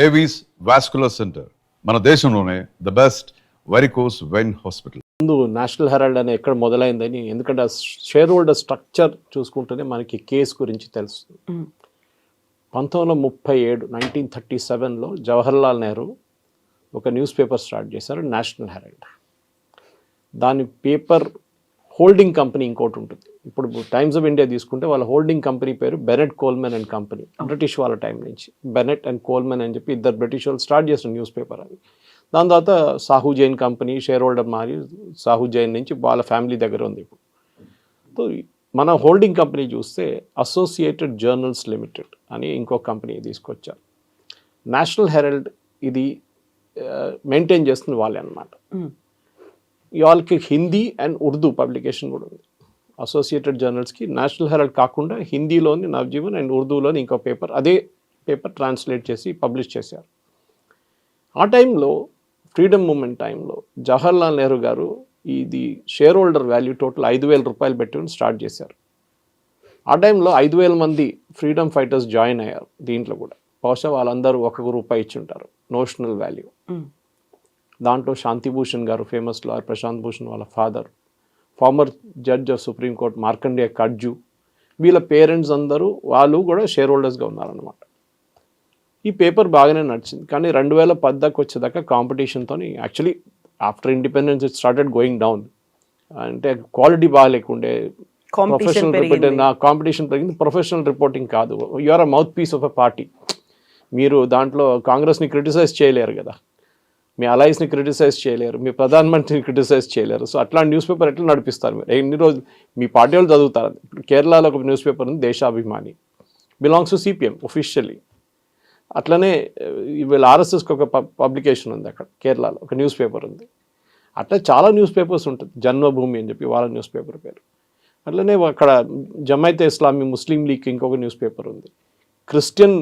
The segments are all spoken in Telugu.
ఏవీస్ వాస్కులర్ సెంటర్ మన దేశంలోనే the best varicose vein hospital. ముందు నేషనల్ హెరాల్డ్ అనే ఎక్కడ మొదలైందని, ఎందుకంటే ఆ షేర్ హోల్డర్ స్ట్రక్చర్ చూసుకుంటేనే మనకి కేసు గురించి తెలుస్తుంది. 1937 జవహర్లాల్ నెహ్రూ ఒక న్యూస్ పేపర్ స్టార్ట్ చేశారు, నేషనల్ హెరాల్డ్. దాని పేపర్ హోల్డింగ్ కంపెనీ ఇంకోటి ఉంటుంది. ఇప్పుడు టైమ్స్ ఆఫ్ ఇండియా తీసుకుంటే వాళ్ళ హోల్డింగ్ కంపెనీ పేరు Bennett Coleman and company. British వాళ్ళ టైం నుంచి బెనెట్ అండ్ కోల్మెన్ అని చెప్పి ఇద్దరు బ్రిటిష్ వాళ్ళు స్టార్ట్ చేసిన న్యూస్ పేపర్ అది. దాని తర్వాత Sahu Jain company share holder మారి సాహు జైన్ నుంచి వాళ్ళ ఫ్యామిలీ దగ్గర ఉంది ఇప్పుడు. సో మన హోల్డింగ్ కంపెనీ చూస్తే అసోసియేటెడ్ జర్నల్స్ లిమిటెడ్ అని ఇంకో కంపెనీ తీసుకొచ్చారు. నేషనల్ హెరాల్డ్ ఇది మెయింటైన్ చేస్తుంది వాళ్ళే అనమాట. వాళ్ళకి హిందీ అండ్ ఉర్దూ పబ్లికేషన్ కూడా ఉంది. అసోసియేటెడ్ జర్నల్స్కి నేషనల్ హెరాల్డ్ కాకుండా హిందీలోని నవజీవన్ అండ్ ఉర్దూలోని ఇంకో పేపర్, అదే పేపర్ ట్రాన్స్లేట్ చేసి పబ్లిష్ చేశారు. ఆ టైంలో ఫ్రీడమ్ మూమెంట్ టైంలో జవహర్లాల్ నెహ్రూ గారు ఇది షేర్ హోల్డర్ వాల్యూ టోటల్ 5,000 రూపాయలు పెట్టి స్టార్ట్ చేశారు. ఆ టైంలో 5,000 మంది ఫ్రీడమ్ ఫైటర్స్ జాయిన్ అయ్యారు దీంట్లో కూడా. బహుశా వాళ్ళందరూ ₹1 ఇచ్చి ఉంటారు నోషనల్ వాల్యూ. దాంట్లో శాంతిభూషణ్ గారు, ఫేమస్ లాయర్ ప్రశాంత్ భూషణ్ వాళ్ళ father, former judge of supreme court Markandey Katju, వీళ్ళ పేరెంట్స్ అందరూ వాళ్ళు కూడా షేర్ హోల్డర్స్గా ఉన్నారనమాట. ఈ పేపర్ బాగానే నడిచింది. కానీ 2010 దాకా వచ్చేదాకా కాంపిటీషన్తో, actually after independence it started going down. అంటే క్వాలిటీ బాగా లేకుండే, ప్రొఫెషనల్ కాంపిటీషన్ పెరిగింది. ప్రొఫెషనల్ రిపోర్టింగ్ కాదు. You are a mouthpiece of a party. మీరు దాంట్లో కాంగ్రెస్ని క్రిటిసైజ్ చేయలేరు కదా, మీ అలైస్ని క్రిటిసైజ్ చేయలేరు, మీ ప్రధానమంత్రిని క్రిటిసైజ్ చేయలేరు. సో అట్లాంటి న్యూస్ పేపర్ ఎట్లా నడిపిస్తారు మీరు? ఎన్ని రోజులు మీ పార్టీ వాళ్ళు చదువుతారు. ఇప్పుడు కేరళలో ఒక న్యూస్ పేపర్ ఉంది, దేశాభిమాని, బిలాంగ్స్ టు సిపిఎం ఒఫిషియల్లీ. అట్లనే వీళ్ళ ఆర్ఎస్ఎస్కి ఒక పబ్లికేషన్ ఉంది అక్కడ కేరళలో, ఒక న్యూస్ పేపర్ ఉంది. అట్లా చాలా న్యూస్ పేపర్స్ ఉంటుంది. జన్మభూమి అని చెప్పి వాళ్ళ న్యూస్ పేపర్ పేరు. అట్లనే అక్కడ జమైతే ఇస్లామీ ముస్లిం లీగ్కి ఇంకొక న్యూస్ పేపర్ ఉంది. క్రిస్టియన్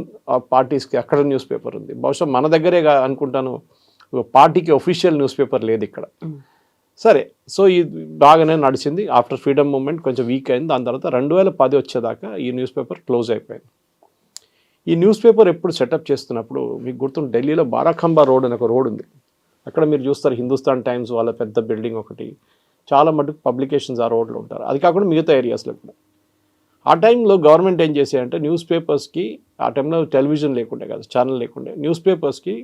పార్టీస్కి అక్కడ న్యూస్ పేపర్ ఉంది. బహుశా మన దగ్గరే అనుకుంటాను పార్టీకి ఒఫిషియల్ న్యూస్ పేపర్ లేదు ఇక్కడ. సరే, సో ఇది బాగానే నడిచింది. ఆఫ్టర్ ఫ్రీడమ్ మూమెంట్ కొంచెం వీక్ అయింది. దాని తర్వాత 2010 వచ్చేదాకా ఈ న్యూస్ పేపర్ క్లోజ్ అయిపోయింది. ఈ న్యూస్ పేపర్ ఎప్పుడు సెటప్ చేస్తున్నప్పుడు మీకు గుర్తుంది, ఢిల్లీలో బారాఖంబా రోడ్ అని ఒక రోడ్ ఉంది. అక్కడ మీరు చూస్తారు హిందుస్థాన్ టైమ్స్ వాళ్ళ పెద్ద బిల్డింగ్ ఒకటి, చాలా మటుకు పబ్లికేషన్స్ ఆ రోడ్లో ఉంటారు. అది కాకుండా మిగతా ఏరియాస్లో కూడా. ఆ టైంలో గవర్నమెంట్ ఏం చేసాయంటే న్యూస్ పేపర్స్కి, ఆ టైంలో టెలివిజన్ లేకుండే కదా, ఛానల్ లేకుండే, న్యూస్ పేపర్స్కి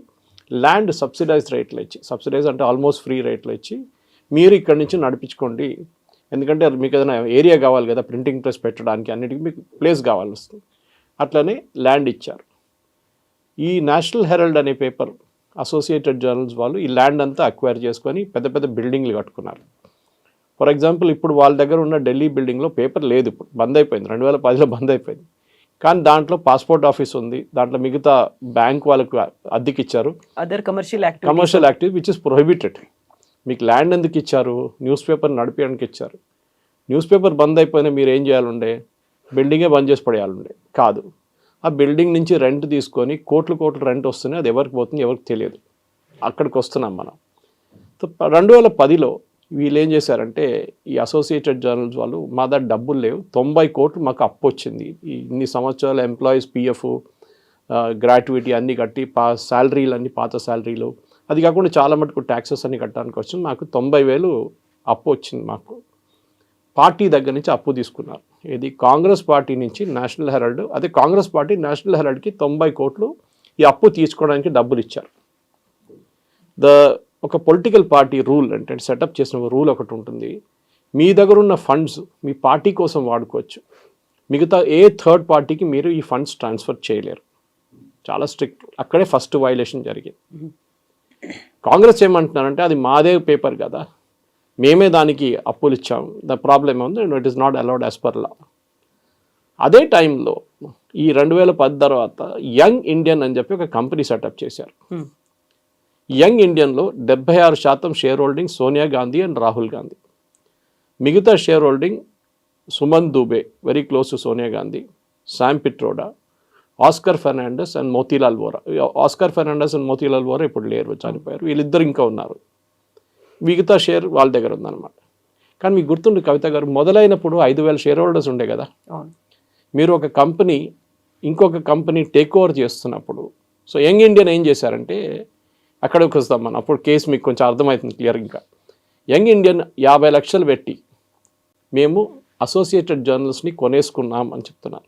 ల్యాండ్ సబ్సిడైజ్ రేట్లు ఇచ్చి, సబ్సిడైజ్ అంటే ఆల్మోస్ట్ ఫ్రీ రేట్లు ఇచ్చి, మీరు ఇక్కడి నుంచి నడిపించుకోండి, ఎందుకంటే మీకు ఏదైనా ఏరియా కావాలి కదా ప్రింటింగ్ ప్రెస్ పెట్టడానికి, అన్నిటికీ మీకు ప్లేస్ కావాలి వస్తుంది. అట్లనే ల్యాండ్ ఇచ్చారు. ఈ నేషనల్ హెరాల్డ్ అనే పేపర్ అసోసియేటెడ్ జర్నల్స్ వాళ్ళు ఈ ల్యాండ్ అంతా అక్వైర్ చేసుకొని పెద్ద పెద్ద బిల్డింగ్లు కట్టుకున్నారు. ఫర్ ఎగ్జాంపుల్ ఇప్పుడు వాళ్ళ దగ్గర ఉన్న ఢిల్లీ బిల్డింగ్లో పేపర్ లేదు, ఇప్పుడు బంద్ అయిపోయింది, 2010లో బంద్ అయిపోయింది. కానీ దాంట్లో పాస్పోర్ట్ ఆఫీస్ ఉంది, దాంట్లో మిగతా బ్యాంక్ వాళ్ళకు అద్దెకి ఇచ్చారు. Other commercial activity which is prohibited. మీకు ల్యాండ్ ఎందుకు ఇచ్చారు? న్యూస్ పేపర్ నడిపించడానికి ఇచ్చారు. న్యూస్ పేపర్ బంద్ అయిపోయినా మీరు ఏం చేయాలండే? బిల్డింగే బంద్ చేసి పడేయాలండే కాదు. ఆ బిల్డింగ్ నుంచి రెంట్ తీసుకొని కోట్లు రెంట్ వస్తున్నాయి, అది ఎవరికి పోతుంది ఎవరికి తెలియదు. అక్కడికి వస్తున్నాం మనం. 2010లో వీళ్ళు ఏం చేశారంటే, ఈ అసోసియేటెడ్ జర్నల్స్ వాళ్ళు, మా దగ్గర డబ్బులు లేవు, 90 కోట్లు మాకు అప్పు వచ్చింది, ఇన్ని సంవత్సరాల ఎంప్లాయీస్ పిఎఫ్ గ్రాట్యుటీ అన్నీ కట్టి శాలరీలు అన్నీ పాత శాలరీలు, అది కాకుండా చాలా మటుకు ట్యాక్సెస్ అన్ని కట్టడానికి వచ్చింది, మాకు 90,000 అప్పు వచ్చింది. మాకు పార్టీ దగ్గర నుంచి అప్పు తీసుకున్నారు. ఇది కాంగ్రెస్ పార్టీ నుంచి నేషనల్ హెరాల్డ్, అదే కాంగ్రెస్ పార్టీ నేషనల్ హెరాల్డ్కి 90 కోట్లు ఈ అప్పు తీసుకోవడానికి డబ్బులు ఇచ్చారు. ఒక పొలిటికల్ పార్టీ రూల్ అంటే సెటప్ చేసిన రూల్ ఒకటి ఉంటుంది, మీ దగ్గర ఉన్న ఫండ్స్ మీ పార్టీ కోసం వాడుకోవచ్చు, మిగతా ఏ థర్డ్ పార్టీకి మీరు ఈ ఫండ్స్ ట్రాన్స్ఫర్ చేయలేరు. చాలా స్ట్రిక్ట్. అక్కడే ఫస్ట్ వైలేషన్ జరిగింది. కాంగ్రెస్ ఏమంటున్నారంటే అది మాదే పేపర్ కదా, మేమే దానికి అప్పులు ఇచ్చాము, ద ప్రాబ్లమ్ ఉంది, it is not allowed as per law. అదే టైంలో ఈ 2010 తర్వాత యంగ్ ఇండియన్ అని చెప్పి ఒక కంపెనీ సెటప్ చేశారు. యంగ్ ఇండియన్లో 76% share holding Sonia Gandhi and Rahul Gandhi, మిగతా share holding Suman Dubey very close to Sonia Gandhi, Sam Pitroda, Oscar Fernandes and Motilal Vora. Oscar Fernandes and Motilal Vora ఇప్పుడు లేరు, చనిపోయారు. వీళ్ళిద్దరు ఇంకా ఉన్నారు. మిగతా షేర్ వాళ్ళ దగ్గర ఉందన్నమాట. కానీ మీకు గుర్తుండే కవిత గారు, మొదలైనప్పుడు 5,000 షేర్ హోల్డర్స్ ఉండే కదా. మీరు ఒక కంపెనీ ఇంకొక కంపెనీ టేక్ ఓవర్ చేస్తున్నప్పుడు సో యంగ్ ఇండియన్ ఏం చేశారంటే అక్కడికి వస్తాం మనం, అప్పుడు కేసు మీకు కొంచెం అర్థమవుతుంది క్లియర్. ఇంకా యంగ్ ఇండియన్ 50 లక్షలు పెట్టి మేము అసోసియేటెడ్ జర్నల్స్ని కొనేసుకున్నాం అని చెప్తున్నాను.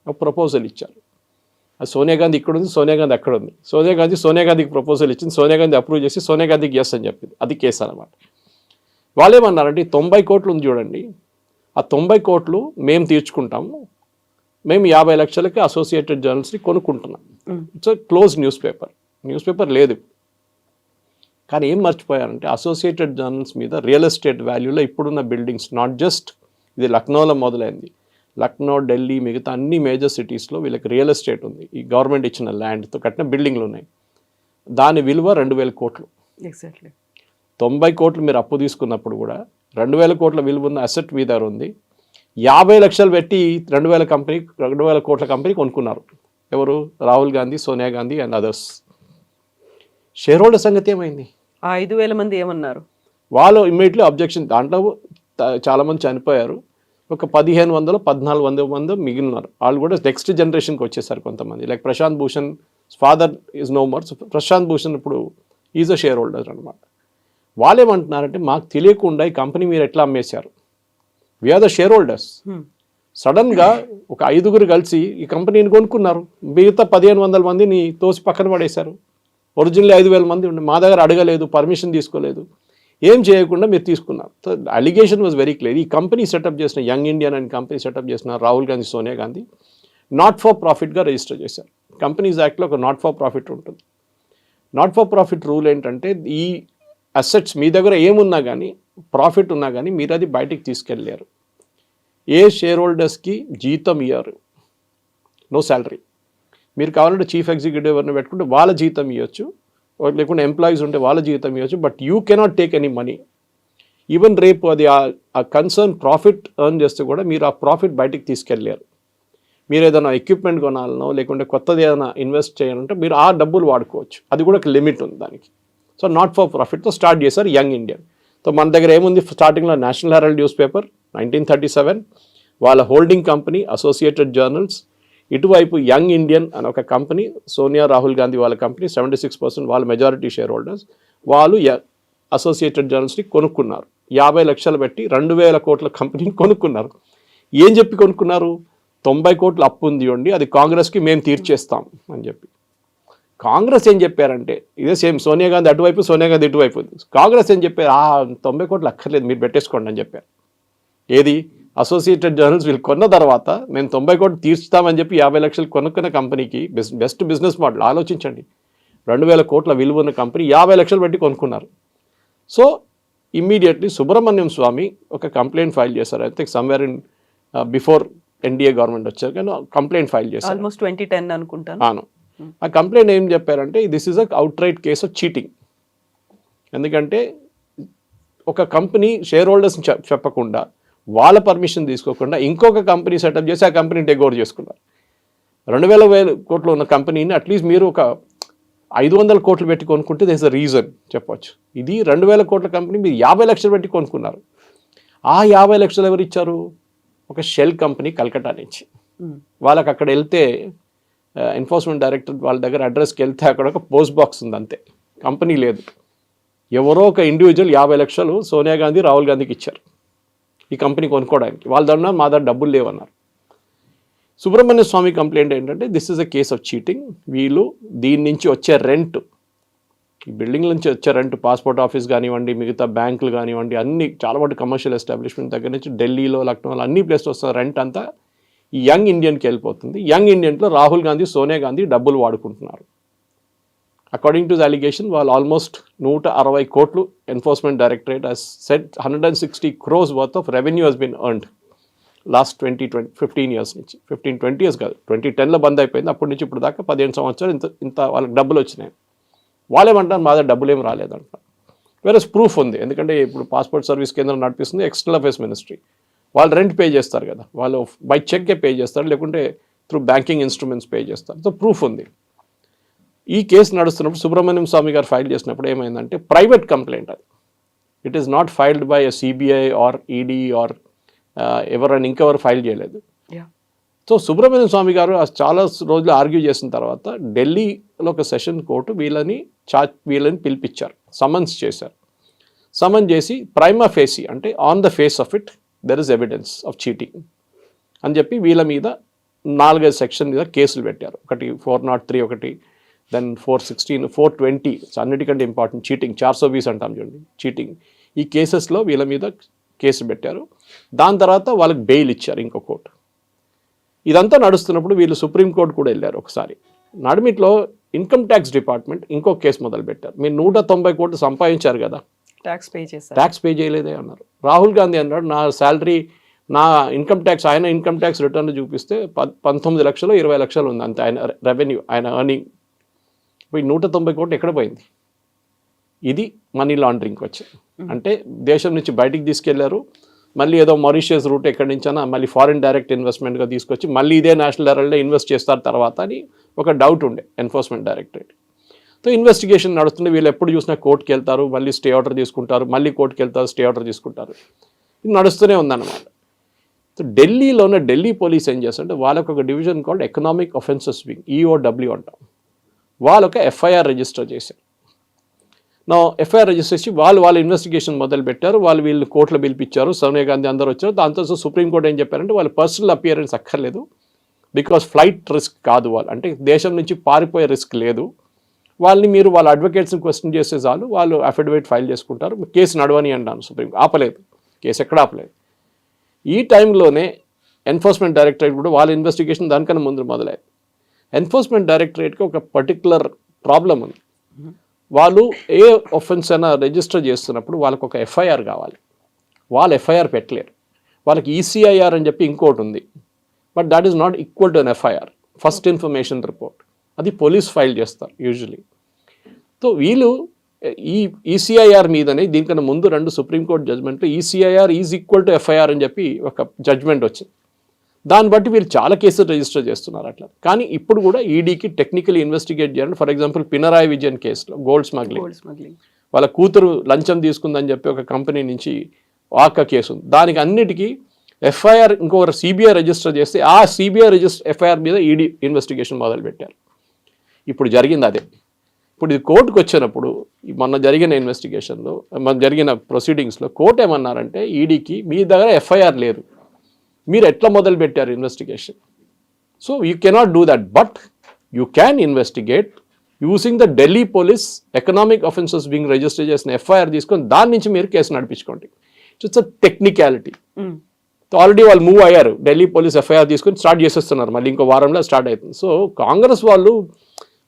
ఒక ప్రపోజల్ ఇచ్చారు. అది సోనియా గాంధీ ఇక్కడ ఉంది, సోనియా గాంధీ అక్కడ ఉంది. సోనియా గాంధీకి ప్రపోజల్ ఇచ్చింది, సోనియా గాంధీ అప్రూవ్ చేసి సోనియా గాంధీకి ఎస్ అని చెప్పింది. అది కేసు అనమాట. వాళ్ళేమన్నారంటే 90 కోట్లు ఉంది చూడండి, ఆ 90 కోట్లు మేము తీర్చుకుంటాము, మేము 50 లక్షలకి అసోసియేటెడ్ జర్నల్స్ని కొనుక్కుంటున్నాం. ఇట్స్ క్లోజ్ న్యూస్ పేపర్ లేదు. కానీ ఏం మర్చిపోయారంటే అసోసియేటెడ్ జర్నల్స్ మీద రియల్ ఎస్టేట్ వాల్యూలో ఇప్పుడున్న బిల్డింగ్స్, నాట్ జస్ట్ ఇది లక్నోలో మొదలైంది, లక్నో, ఢిల్లీ, మిగతా అన్ని మేజర్ సిటీస్లో వీళ్ళకి రియల్ ఎస్టేట్ ఉంది. ఈ గవర్నమెంట్ ఇచ్చిన ల్యాండ్తో కట్టిన బిల్డింగ్లు ఉన్నాయి. దాని విలువ 2000 కోట్లు. ఎగ్జాక్ట్లీ 90 కోట్లు మీరు అప్పు తీసుకున్నప్పుడు కూడా 2000 కోట్ల విలువ ఉన్న అసెట్ మీ దగ్గర ఉంది. 50 లక్షలు పెట్టి 2000 కోట్ల కంపెనీ కొనుక్కున్నారు. ఎవరు? Rahul Gandhi, Sonia Gandhi and others. Share holder సంగతి ఏమైంది? ఆ 5,000 మంది ఏమన్నారు? వాళ్ళు ఇమ్మీడియట్లీ అబ్జెక్షన్. దాంట్లో చాలామంది చనిపోయారు. ఒక 1500 1400 మంది మిగిలినారు. వాళ్ళు కూడా నెక్స్ట్ జనరేషన్కి వచ్చేసారు కొంతమంది. Like Prashant Bhushan father is no more. Prashant Bhushan ఇప్పుడు ఈజ్ అ షేర్ హోల్డర్ అనమాట. వాళ్ళు ఏమంటున్నారంటే మాకు తెలియకుండా ఈ కంపెనీ మీరు ఎట్లా అమ్మేశారు, వీఆర్ ద షేర్ హోల్డర్స్. సడన్గా ఒక 5గురు కలిసి ఈ కంపెనీని కొనుక్కున్నారు. మిగతా 1500 మందిని తోసి పక్కన పడేశారు. ఒరిజినల్ 5000 మంది ఉండే, మా దగ్గర అడగలేదు, పర్మిషన్ తీసుకోలేదు, ఏం చేయకుండా మీరు తీసుకున్నారు. So allegation was very clear. ఈ కంపెనీ సెటప్ చేసిన young Indian and company set up చేసిన రాహుల్ గాంధీ, సోనియా గాంధీ నాట్ ఫర్ ప్రాఫిట్గా రిజిస్టర్ చేశారు. కంపెనీస్ యాక్ట్లో ఒక నాట్ ఫర్ ప్రాఫిట్ ఉంటుంది. నాట్ ఫర్ ప్రాఫిట్ రూల్ ఏంటంటే ఈ అసెట్స్ మీ దగ్గర ఏమున్నా కానీ, ప్రాఫిట్ ఉన్నా కానీ మీరు అది బయటికి తీసుకెళ్ళలేరు. ఏ షేర్ హోల్డర్స్కి జీతం ఇయ్యారు, నో శాలరీ. మీరు కావాలంటే చీఫ్ ఎగ్జిక్యూటివ్ ఎవరిని పెట్టుకుంటే వాళ్ళ జీతం ఇవ్వచ్చు, లేకుంటే ఎంప్లాయీస్ ఉంటే వాళ్ళ జీతం ఇవ్వచ్చు, but you cannot take any money. Even రేపు అది ఆ కన్సర్న్ ప్రాఫిట్ ఎర్న్ చేస్తే కూడా మీరు ఆ ప్రాఫిట్ బయటికి తీసుకెళ్ళలేరు. మీరు ఏదైనా ఎక్విప్మెంట్ కొనాలనో లేకుంటే కొత్తది ఏదైనా ఇన్వెస్ట్ చేయాలంటే మీరు ఆ డబ్బులు వాడుకోవచ్చు. అది కూడా ఒక లిమిట్ ఉంది దానికి. సో నాట్ ఫర్ ప్రాఫిట్తో స్టార్ట్ చేశారు యంగ్ ఇండియన్. సో మన దగ్గర ఏముంది, స్టార్టింగ్లో నేషనల్ హెరాల్డ్ న్యూస్ పేపర్ 1937, వాళ్ళ హోల్డింగ్ కంపెనీ అసోసియేటెడ్ జర్నల్స్, ఇటువైపు యంగ్ ఇండియన్ అని ఒక కంపెనీ, సోనియా రాహుల్ గాంధీ వాళ్ళ కంపెనీ 76% వాళ్ళ మెజారిటీ షేర్ హోల్డర్స్. వాళ్ళు అసోసియేటెడ్ జర్నల్స్ని కొనుక్కున్నారు. 50 లక్షలు పెట్టి 2000 కోట్ల కంపెనీని కొనుక్కున్నారు. ఏం చెప్పి కొనుక్కున్నారు? 90 కోట్ల అప్పు ఉంది అండి, అది కాంగ్రెస్కి మేము తీర్చేస్తాం అని చెప్పి. కాంగ్రెస్ ఏం చెప్పారంటే ఇదే సేమ్, సోనియా గాంధీ అటువైపు, సోనియా గాంధీ ఇటువైపు. కాంగ్రెస్ ఏం చెప్పారు? 90 కోట్లు అక్కర్లేదు, మీరు పెట్టేసుకోండి అని చెప్పారు. ఏది? అసోసియేటెడ్ జర్నల్స్ వీళ్ళు కొన్న తర్వాత మేము 90 కోట్లు తీర్చుతామని చెప్పి 50 లక్షలు కొనుక్కున్న కంపెనీకి బెస్ట్ బిజినెస్ మోడల్ ఆలోచించండి. 2000 కోట్ల విలువ ఉన్న కంపెనీ 50 లక్షలు పెట్టి కొనుక్కున్నారు. సో ఇమ్మీడియట్లీ సుబ్రహ్మణ్యం స్వామి ఒక కంప్లైంట్ ఫైల్ చేశారు. అయితే somewhere in before NDA government వచ్చారు కానీ కంప్లైంట్ ఫైల్ చేశారు. ఆల్మోస్ట్ 2010 అనుకుంటాను. అవును. ఆ కంప్లైంట్ ఏం చెప్పారంటే this is a out right case of cheating. ఎందుకంటే ఒక కంపెనీ షేర్ హోల్డర్స్ చెప్పకుండా, వాళ్ళ పర్మిషన్ తీసుకోకుండా ఇంకొక కంపెనీ సెటప్ చేసి ఆ కంపెనీని టేక్ ఓవర్ చేసుకున్నారు. 2000 కోట్లు ఉన్న కంపెనీని అట్లీస్ట్ మీరు ఒక 500 కోట్లు పెట్టి కొనుక్కుంటే దిస్ అ రీజన్ చెప్పవచ్చు. ఇది 2000 కోట్ల కంపెనీ మీరు 50 లక్షలు పెట్టి కొనుక్కున్నారు. ఆ 50 లక్షలు ఎవరు ఇచ్చారు? ఒక షెల్ కంపెనీ కల్కటా నుంచి. వాళ్ళకి అక్కడ వెళ్తే ఎన్ఫోర్స్మెంట్ డైరెక్టర్ వాళ్ళ దగ్గర అడ్రస్కి వెళ్తే అక్కడ ఒక పోస్ట్ బాక్స్ ఉంది, అంతే, కంపెనీ లేదు. ఎవరో ఒక ఇండివిజువల్ 50 లక్షలు సోనియా గాంధీ, రాహుల్ గాంధీకి ఇచ్చారు ఈ కంపెనీ కొనుక్కోవడానికి. వాళ్ళ దగ్గర మా దగ్గర డబ్బులు లేవన్నారు. సుబ్రహ్మణ్య స్వామి కంప్లైంట్ ఏంటంటే this is a case of cheating. వీళ్ళు దీని నుంచి వచ్చే రెంట్, ఈ బిల్డింగ్ నుంచి వచ్చే రెంట్, పాస్పోర్ట్ ఆఫీస్ కానివ్వండి, మిగతా బ్యాంకులు కానివ్వండి, అన్ని చాలా వాటి కమర్షియల్ ఎస్టాబ్లిష్మెంట్ దగ్గర నుంచి ఢిల్లీలో, లక్నోలో అన్ని ప్లేస్లో వస్తున్న రెంట్ అంతా ఈ యంగ్ ఇండియన్కి వెళ్ళిపోతుంది. యంగ్ ఇండియన్లో రాహుల్ గాంధీ, సోనియా గాంధీ డబ్బులు వాడుకుంటున్నారు. అకార్డింగ్ టు ద అలిగేషన్ వాళ్ళు ఆల్మోస్ట్ 160 కోట్లు enforcement directorate has set 160 crores worth of revenue has been earned last 15 years నుంచి. 15-20 ఇయర్స్ కాదు, 2010లో బంద్ అయిపోయింది. అప్పటి నుంచి ఇప్పుడు దాకా 15 సంవత్సరాలు ఇంత వాళ్ళకి డబ్బులు వచ్చినాయి. వాళ్ళేమంటారు మా దగ్గర డబ్బులు ఏం రాలేదంటారు. వేరే ప్రూఫ్ ఉంది, ఎందుకంటే ఇప్పుడు పాస్పోర్ట్ సర్వీస్ కేంద్రం నడిపిస్తుంది ఎక్స్టర్నల్ అఫేర్స్ మినిస్ట్రీ. వాళ్ళు రెంట్ పే చేస్తారు కదా, వాళ్ళు బై చెక్కే పే చేస్తారు, లేకుంటే త్రూ బ్యాంకింగ్ ఇన్స్ట్రుమెంట్స్ పే చేస్తారు. సో ప్రూఫ్ ఉంది. ఈ కేసు నడుస్తున్నప్పుడు సుబ్రహ్మణ్యం స్వామి గారు ఫైల్ చేసినప్పుడు ఏమైందంటే ప్రైవేట్ కంప్లైంట్ అది. It is not filed by CBI or ED or ఎవరైనా ఇంకెవరు ఫైల్ చేయలేదు. సో సుబ్రహ్మణ్యం స్వామి గారు చాలా రోజులు ఆర్గ్యూ చేసిన తర్వాత ఢిల్లీలో ఒక సెషన్ కోర్టు వీళ్ళని పిలిపించారు, సమన్స్ చేశారు. సమన్ చేసి ప్రైమా ఫేసి అంటే on the face of it there is evidence of cheating అని చెప్పి వీళ్ళ మీద 4-5 సెక్షన్ మీద కేసులు పెట్టారు. ఒకటి 403, ఒకటి దెన్ 416, 420, అన్నిటికంటే ఇంపార్టెంట్ చీటింగ్ 420 అంటాం చూడండి, చీటింగ్. ఈ కేసెస్లో వీళ్ళ మీద కేసులు పెట్టారు. దాని తర్వాత వాళ్ళకి బెయిల్ ఇచ్చారు ఇంకో కోర్టు. ఇదంతా నడుస్తున్నప్పుడు వీళ్ళు సుప్రీంకోర్టు కూడా వెళ్ళారు ఒకసారి. నడిమిట్లో ఇన్కమ్ ట్యాక్స్ డిపార్ట్మెంట్ ఇంకో కేసు మొదలుపెట్టారు. మీరు 190 కోట్లు సంపాదించారు కదా, ట్యాక్స్ పే చేయలేదే అన్నారు. రాహుల్ గాంధీ అన్నాడు నా శాలరీ, నా ఇన్కమ్ ట్యాక్స్, ఆయన ఇన్కమ్ ట్యాక్స్ రిటర్న్ చూపిస్తే 19 లక్షలు 20 లక్షలు ఉంది అంతే ఆయన రెవెన్యూ, ఆయన ఎర్నింగ్. ఇప్పుడు 190 కోట్లు ఎక్కడ పోయింది? ఇది మనీ లాండరింగ్కి వచ్చింది. అంటే దేశం నుంచి బయటికి తీసుకెళ్లారు, మళ్ళీ ఏదో మారిషియస్ రూట్ ఎక్కడి నుంచైనా మళ్ళీ ఫారిన్ డైరెక్ట్ ఇన్వెస్ట్మెంట్గా తీసుకొచ్చి మళ్ళీ ఇదే నేషనల్ హెరాల్డ్లో ఇన్వెస్ట్ చేస్తారు తర్వాత అని ఒక డౌట్ ఉండే ఎన్ఫోర్స్మెంట్ డైరెక్టరేట్. సో ఇన్వెస్టిగేషన్ నడుస్తుంది. వీళ్ళు ఎప్పుడు చూసినా కోర్టుకి వెళ్తారు, మళ్ళీ స్టే ఆర్డర్ తీసుకుంటారు, మళ్ళీ కోర్టుకి వెళ్తారు, స్టే ఆర్డర్ తీసుకుంటారు. ఇది నడుస్తూనే ఉందన్నమాట. సో ఢిల్లీలోనే ఢిల్లీ పోలీస్ ఏం చేస్తారంటే వాళ్ళకు ఒక division called economic offences wing, EOW అంటాం. వాళ్ళొక FIR రిజిస్టర్ చేశారు. నా FIR రిజిస్టర్ చేసి వాళ్ళ ఇన్వెస్టిగేషన్ మొదలు పెట్టారు. వీళ్ళు కోర్టులో పిలిపించారు, సోనియా గాంధీ అందరూ వచ్చారు. దాంతో సుప్రీంకోర్టు ఏం చెప్పారంటే వాళ్ళ పర్సనల్ అపియరెన్స్ అక్కర్లేదు, బికాస్ ఫ్లైట్ రిస్క్ కాదు, వాళ్ళు అంటే దేశం నుంచి పారిపోయే రిస్క్ లేదు, వాళ్ళని మీరు వాళ్ళ అడ్వకేట్స్ని క్వశ్చన్ చేసే చాలు, వాళ్ళు అఫిడవిట్ ఫైల్ చేసుకుంటారు, కేసు నడవని అన్నాను. సుప్రీం ఆపలేదు, కేసు ఎక్కడ ఆపలేదు. ఈ టైంలోనే ఎన్ఫోర్స్మెంట్ డైరెక్టరేట్ కూడా వాళ్ళ ఇన్వెస్టిగేషన్ దానికన్నా ముందు మొదలయ్యాయి. ఎన్ఫోర్స్మెంట్ డైరెక్టరేట్కి ఒక పర్టికులర్ ప్రాబ్లం ఉంది. వాళ్ళు ఏ ఒఫెన్స్ అయినా రిజిస్టర్ చేస్తున్నప్పుడు వాళ్ళకు ఒక FIR కావాలి. వాళ్ళు FIR పెట్టలేరు. వాళ్ళకి ECIR అని చెప్పి ఇంకోటి ఉంది, but that is not equal to an FIR, first information report. అది పోలీస్ ఫైల్ చేస్తారు యూజువలీ. సో వీళ్ళు ఈ ECIR మీదనే దీనికన్నా ముందు 2 సుప్రీంకోర్టు జడ్జ్మెంట్లు ECIR is equal to FIR అని చెప్పి ఒక జడ్జ్మెంట్ వచ్చింది. దాన్ని బట్టి వీళ్ళు చాలా కేసులు రిజిస్టర్ చేస్తున్నారు అట్లా. కానీ ఇప్పుడు కూడా ఈడీకి టెక్నికల్ ఇన్వెస్టిగేట్ చేయాలని, ఫర్ ఎగ్జాంపుల్ పినరాయి విజయన్ కేసులో గోల్డ్ స్మగ్లింగ్, వాళ్ళ కూతురు లంచం తీసుకుందని చెప్పి ఒక కంపెనీ నుంచి వాకా కేసు ఉంది. దానికి అన్నిటికీ FIR ఇంకొక CBI రిజిస్టర్ చేస్తే ఆ CBI FIR మీద ఈడీ ఇన్వెస్టిగేషన్ మొదలుపెట్టారు. ఇప్పుడు జరిగింది అదే. ఇప్పుడు ఇది కోర్టుకు వచ్చినప్పుడు మొన్న జరిగిన ఇన్వెస్టిగేషన్లో, జరిగిన ప్రొసీడింగ్స్లో కోర్టు ఏమన్నారంటే ఈడీకి మీ దగ్గర FIR లేదు, మీరు ఎట్లా మొదలు పెట్టారు investigation? So you cannot do that, but you can investigate using the Delhi police economic offences wing register చేసిన FIR తీసుకొని దాని నుంచి మీరు కేసు నడిపించుకోండి. It's a technicality. ఆల్రెడీ వాళ్ళు మూవ్ అయ్యారు, ఢిల్లీ పోలీస్ FIR తీసుకొని స్టార్ట్ చేసేస్తున్నారు, మళ్ళీ ఇంకో వారంలో స్టార్ట్ అవుతుంది. సో కాంగ్రెస్ వాళ్ళు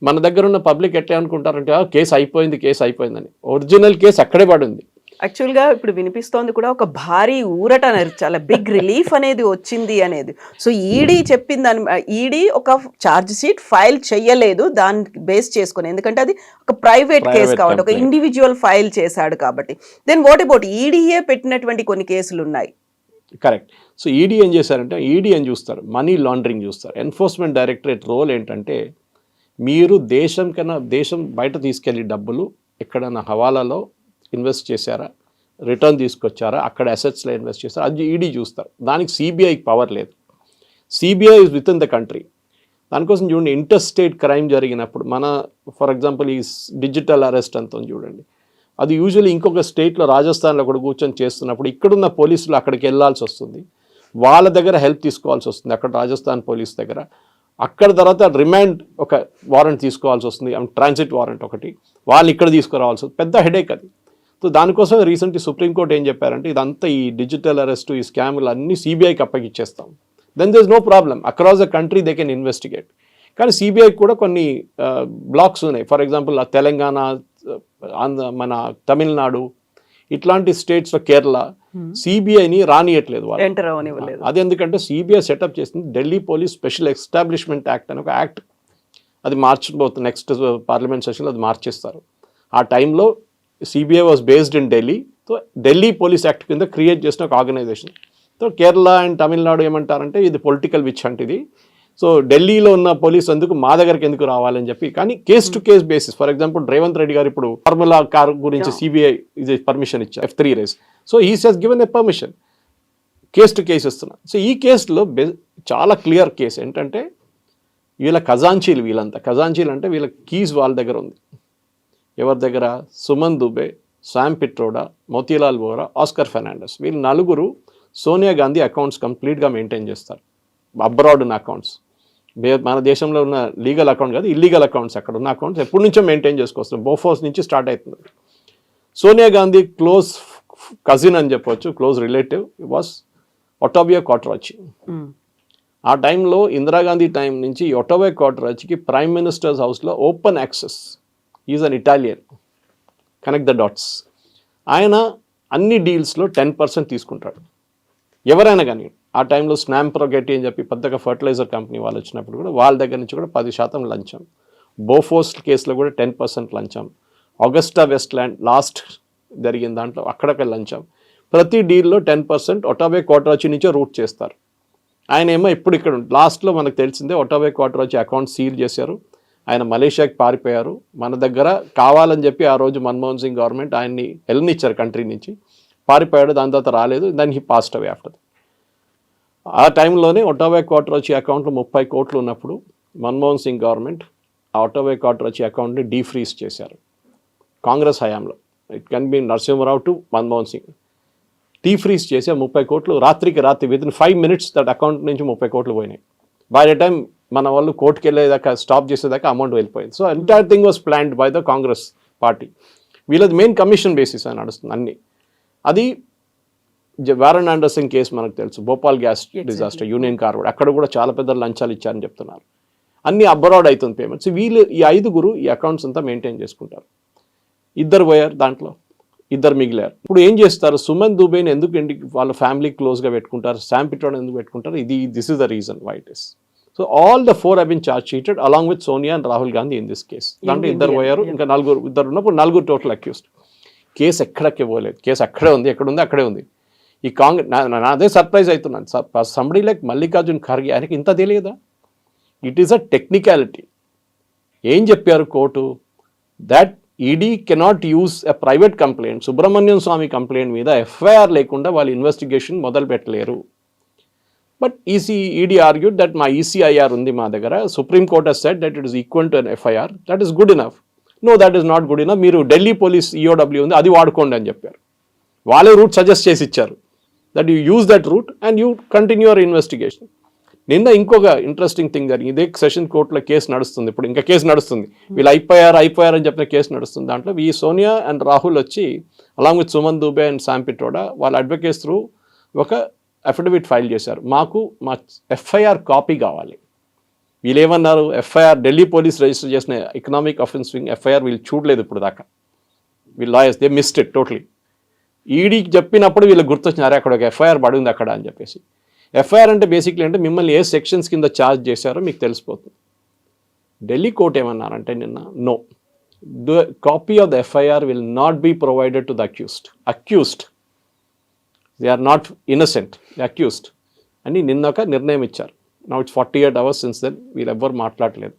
మన దగ్గర ఉన్న పబ్లిక్ ఎట్లా అనుకుంటారంటే కేసు అయిపోయిందని. ఒరిజినల్ కేసు అక్కడే పడింది. యాక్చువల్గా ఇప్పుడు వినిపిస్తోంది కూడా ఒక భారీ ఊరట అనేది, చాలా బిగ్ రిలీఫ్ అనేది వచ్చింది అనేది. సో ఈడీ చెప్పిందని, ఈడీ ఒక ఛార్జ్ షీట్ ఫైల్ చేయలేదు దాన్ని బేస్ చేసుకుని, ఎందుకంటే అది ఒక ప్రైవేట్ కేసు కాబట్టి, ఒక ఇండివిజువల్ ఫైల్ చేశాడు కాబట్టి. దెన్ వాట్ అబౌట్ ఈడీఏ పెట్టినటువంటి కొన్ని కేసులు ఉన్నాయి. కరెక్ట్. సో ఈడీ ఏం చేశారంటే, ఈడీ అని చూస్తారు, మనీ లాండరింగ్ చూస్తారు. ఎన్ఫోర్స్మెంట్ డైరెక్టరేట్ రోల్ ఏంటంటే మీరు దేశం బయట తీసుకెళ్ళి డబ్బులు ఎక్కడైనా హవాలాలో ఇన్వెస్ట్ చేశారా, రిటర్న్ తీసుకొచ్చారా, అక్కడ అసెట్స్లో ఇన్వెస్ట్ చేశారా, అది ఈడీ చూస్తారు. దానికి CBIకి పవర్ లేదు. CBI is with in the country. దానికోసం చూడండి, ఇంటర్ స్టేట్ క్రైమ్ జరిగినప్పుడు ఫర్ ఎగ్జాంపుల్ ఈ డిజిటల్ అరెస్ట్ అంతా చూడండి, అది యూజువల్లీ ఇంకొక స్టేట్లో రాజస్థాన్లో కూడా కూర్చొని చేస్తున్నప్పుడు ఇక్కడున్న పోలీసులు అక్కడికి వెళ్ళాల్సి వస్తుంది, వాళ్ళ దగ్గర హెల్ప్ తీసుకోవాల్సి వస్తుంది, అక్కడ రాజస్థాన్ పోలీస్ దగ్గర. అక్కడ తర్వాత రిమాండ్ ఒక వారెంట్ తీసుకోవాల్సి వస్తుంది, ట్రాన్సిట్ వారెంట్ ఒకటి, వాళ్ళు ఇక్కడ తీసుకురావాల్సి వస్తుంది. పెద్ద హెడేక్ అది. సో దానికోసం రీసెంట్లీ సుప్రీంకోర్టు ఏం చెప్పారంటే ఇదంతా ఈ డిజిటల్ అరెస్ట్, ఈ స్కామ్లు అన్నీ CBIకి అప్పగిచ్చేస్తాం. Then there is no problem, across the country they can investigate. కానీ CBIకి కూడా కొన్ని బ్లాక్స్ ఉన్నాయి. ఫర్ ఎగ్జాంపుల్ తెలంగాణ, మన తమిళనాడు ఇట్లాంటి స్టేట్స్లో, కేరళ CBIని రానియట్లేదు వాళ్ళు. అది ఎందుకంటే CBI సెటప్ చేసింది Delhi police special establishment act అని ఒక యాక్ట్. అది మార్చబోతుంది నెక్స్ట్ పార్లమెంట్ సెషన్లో, అది మార్చేస్తారు. ఆ టైంలో CBI was based in Delhi. So Delhi police act కింద క్రియేట్ చేసిన ఒక organisation. So Kerala and Tamil Nadu ఏమంటారంటే ఇది పొలిటికల్ విచ్ అంటే ఇది. సో ఢిల్లీలో ఉన్న పోలీస్ ఎందుకు మా దగ్గరికి ఎందుకు రావాలని చెప్పి, కానీ case to case basis. For example Revanth Reddy గారు ఇప్పుడు ఫార్ములా కార్ గురించి CBI ఇది పర్మిషన్ ఇచ్చారు, F3 race. So he has given a permission, case to case ఇస్తున్నారు. సో ఈ కేసులో చాలా క్లియర్ కేసు ఏంటంటే వీళ్ళ ఖజాంచీలు, ఖజాంచీలు అంటే వీళ్ళ కీస్ వాళ్ళ దగ్గర ఉంది. ఎవరి దగ్గర? సుమన్ దుబే, శామ్ పిట్రోడా, మోతీలాల్ వోరా, ఆస్కర్ ఫెర్నాండెస్. వీళ్ళు నలుగురు సోనియా గాంధీ అకౌంట్స్ కంప్లీట్గా మెయింటైన్ చేస్తారు. అబ్రాడ్ ఉన్న అకౌంట్స్, మన దేశంలో ఉన్న లీగల్ అకౌంట్ కాదు, ఇల్లీగల్ అకౌంట్స్, అక్కడ ఉన్న అకౌంట్స్ ఎప్పటి నుంచో మెయింటైన్ చేసుకొస్తారు. బోఫోర్స్ నుంచి స్టార్ట్ అవుతుంది. సోనియా గాంధీ క్లోజ్ కజిన్ అని చెప్పొచ్చు, close relative was Ottavio Quattrocchi. ఆ టైంలో ఇందిరాగాంధీ టైం నుంచి ఒటావియో క్వాట్రాచికి ప్రైమ్ మినిస్టర్స్ హౌస్లో open access. Is an Italian, connect the dots. ఆయన అన్ని డీల్స్లో 10% తీసుకుంటాడు. ఎవరైనా కానీ ఆ టైంలో స్నాంప్రోగెటీ అని చెప్పి పెద్దగా ఫర్టిలైజర్ కంపెనీ వాళ్ళు వచ్చినప్పుడు కూడా వాళ్ళ దగ్గర నుంచి కూడా 10% లంచం. బోఫోర్స్ కేసులో కూడా 10% లంచం. ఆగస్టా వెస్ట్‌ల్యాండ్ లాస్ట్ జరిగిన దాంట్లో అక్కడక్కడ లంచం. ప్రతి డీల్లో 10% ఒటావియో క్వాట్రాచి నుంచే రూట్ చేస్తారు. ఆయన ఏమో ఇప్పుడు ఇక్కడ లాస్ట్లో మనకు తెలిసిందే ఒటావియో క్వాట్రాచి అకౌంట్ సీల్ చేశారు. ఆయన మలేషియాకి పారిపోయారు. మన దగ్గర కావాలని చెప్పి ఆ రోజు మన్మోహన్ సింగ్ గవర్నమెంట్ ఆయన్ని వెళ్ళనిచ్చారు కంట్రీ నుంచి. పారిపోయాడు, దాని తర్వాత రాలేదు. దాన్ని హీ పాస్డ్ అవే ఆఫ్టర్. ఆ టైంలోనే ఒటావియో క్వాట్రాచి అకౌంట్లో 30 కోట్లు ఉన్నప్పుడు మన్మోహన్ సింగ్ గవర్నమెంట్ ఆ ఒటావియో క్వాట్రాచి అకౌంట్ని డీఫ్రీజ్ చేశారు కాంగ్రెస్ హయాంలో. It can be Narasimha Rao to Manmohan Singh. Defreeze చేసి 30 కోట్లు రాత్రికి రాత్రి వితిన్ 5 minutes దట్ అకౌంట్ నుంచి 30 కోట్లు పోయినాయి. బై ద టైం మన వాళ్ళు కోర్టుకి వెళ్ళేదాకా స్టాప్ చేసేదాకా అమౌంట్ వెళ్ళిపోయింది. So entire thing was planned by the Congress party. వీళ్ళది మెయిన్ కమిషన్ బేసిస్ అని నడుస్తుంది అన్ని. అది వారన్ ఆండర్సన్ కేసు మనకు తెలుసు, Bhopal gas disaster, union carbide, అక్కడ కూడా చాలా పెద్ద లంచాలు ఇచ్చారని చెప్తున్నారు. అన్ని అబ్రాడ్ అవుతుంది పేమెంట్స్. వీళ్ళు ఈ 5 ఈ అకౌంట్స్ అంతా మెయింటైన్ చేసుకుంటారు. 2 పోయారు, దాంట్లో 2 మిగిలారు. ఇప్పుడు ఏం చేస్తారు? సుమన్ దుబేని ఎందుకు ఇంటికి వాళ్ళ ఫ్యామిలీ క్లోజ్గా పెట్టుకుంటారు, శామ్ పిట్రోడా ఎందుకు పెట్టుకుంటారు? This is the reason why it is. So all the 4 have been charge sheeted along with Sonia and Rahul Gandhi in this case. దాంట్లో 2 పోయారు, ఇంకా 2 ఉన్నప్పుడు 4 టోటల్ అక్యూస్డ్. కేసు ఎక్కడికి పోలేదు, కేసు అక్కడే ఉంది, ఎక్కడుంది అక్కడే ఉంది. ఈ అదే సర్ప్రైజ్ అవుతున్నాను. సంబడి లైక్ మల్లికార్జున్ ఖర్గే, ఆయనకి ఇంత తెలియదా? It is a technicality. ఏం చెప్పారు court? That ED cannot use a private complaint, Subrahmanyam Swamy complaint మీద ఎఫ్ఐఆర్ లేకుండా వాళ్ళు ఇన్వెస్టిగేషన్ మొదలు పెట్టలేరు. బట్ ఈడీ ఆర్గ్యూడ్ దట్ మా ఈసీఐఆర్ ఉంది మా దగ్గర, supreme court has said that it is equal to an FIR, that is good enough. No, that is not good enough. మీరు ఢిల్లీ పోలీస్ ఈఓడబ్ల్యూ ఉంది, అది వాడుకోండి అని చెప్పారు. వాళ్ళే రూట్ సజెస్ట్ చేసి ఇచ్చారు, that you use that route and you continue your investigation. నిన్న ఇంకొక ఇంట్రెస్టింగ్ థింగ్ జరిగింది. ఇదే సెషన్ కోర్టులో కేసు నడుస్తుంది, ఇప్పుడు ఇంకా కేసు నడుస్తుంది. వీళ్ళు అయిపోయారు అని చెప్పిన కేసు నడుస్తుంది. దాంట్లో ఈ సోనియా అండ్ రాహుల్ వచ్చి along with Suman Dubey and Sam Pitroda వాళ్ళ అడ్వకేట్స్ త్రూ ఒక అఫిడవిట్ ఫైల్ చేశారు. మాకు మా ఎఫ్ఐఆర్ కాపీ కావాలి. వీళ్ళు ఏమన్నారు? ఎఫ్ఐఆర్ ఢిల్లీ పోలీస్ రిజిస్టర్ చేసిన ఎకనామిక్ అఫెన్స్ వింగ్ ఎఫ్ఐఆర్ వీళ్ళు చూడలేదు ఇప్పుడు దాకా. వీళ్ళు lawyers they missed it totally. ఈడీకి చెప్పినప్పుడు వీళ్ళకి గుర్తొచ్చినారు అక్కడ ఒక ఎఫ్ఐఆర్ పడి ఉంది అక్కడ అని చెప్పేసి. ఎఫ్ఐఆర్ అంటే బేసిక్లీ అంటే మిమ్మల్ని ఏ సెక్షన్స్ కింద ఛార్జ్ చేశారో మీకు తెలిసిపోతుంది. ఢిల్లీ కోర్ట్ ఏమన్నారంటే నిన్న, no, the copy of the FIR will not be provided to the accused. They are not innocent, the accused అని నిన్న ఒక నిర్ణయం ఇచ్చారు. Now it's 48 hours since then వీళ్ళు ఎవ్వరు మాట్లాడలేదు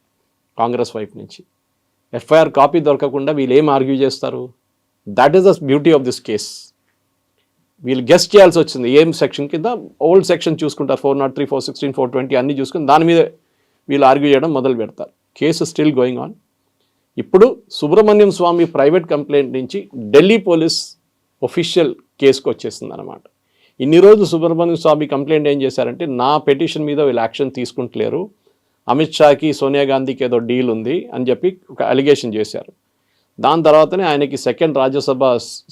కాంగ్రెస్ వైపు నుంచి. ఎఫ్ఐఆర్ కాపీ దొరకకుండా వీళ్ళు ఏం ఆర్గ్యూ చేస్తారు? That is the beauty of this case. వీళ్ళు గెస్ట్ చేయాల్సి వచ్చింది ఏం సెక్షన్ కింద. ఓల్డ్ సెక్షన్ చూసుకుంటారు, 403, 416, 420 అన్నీ చూసుకుని దాని మీద వీళ్ళు ఆర్గ్యూ చేయడం మొదలు పెడతారు. Case still going on. ఇప్పుడు సుబ్రహ్మణ్యం స్వామి ప్రైవేట్ కంప్లైంట్ నుంచి ఢిల్లీ పోలీస్ ఒఫిషియల్ కేసుకు వచ్చేసింది అనమాట. ఇన్ని రోజులు సుబ్రహ్మణ్యం స్వామి కంప్లైంట్ ఏం చేశారంటే, నా పెటిషన్ మీద వీళ్ళు యాక్షన్ తీసుకుంటలేరు, అమిత్ షాకి సోనియా గాంధీకి ఏదో డీల్ ఉంది అని చెప్పి ఒక అలిగేషన్ చేశారు. దాని తర్వాతనే ఆయనకి రాజ్యసభ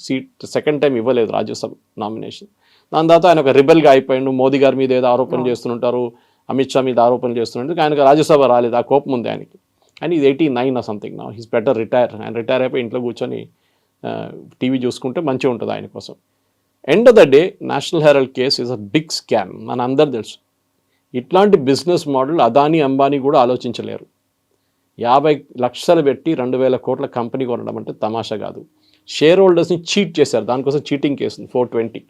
సీట్ సెకండ్ టైం ఇవ్వలేదు, రాజ్యసభ నామినేషన్. దాని తర్వాత ఆయన ఒక రిబెల్గా అయిపోయాడు. మోదీ గారి మీద ఏదో ఆరోపణలు చేస్తుంటారు, అమిత్ షా మీద ఆరోపణలు చేస్తుంటారు. ఆయనకు రాజ్యసభ రాలేదు, ఆ కోపం ఉంది ఆయనకి. అండ్ ఇది 89 సంథింగ్ నా. He's better retire. ఆయన రిటైర్ అయిపోయి ఇంట్లో కూర్చొని టీవీ చూసుకుంటే మంచిగా ఉంటుంది ఆయన కోసం. End of the day National Herald case is a big scam, మన అందరు తెలుసు. ఇట్లాంటి బిజినెస్ మోడల్ అదానీ అంబానీ కూడా ఆలోచించలేరు. 50 లక్షలు పెట్టి 2000 కోట్ల కంపెనీ కొనడం అంటే తమాషా కాదు. షేర్ హోల్డర్స్ని చీట్ చేశారు, దానికోసం cheating case 420.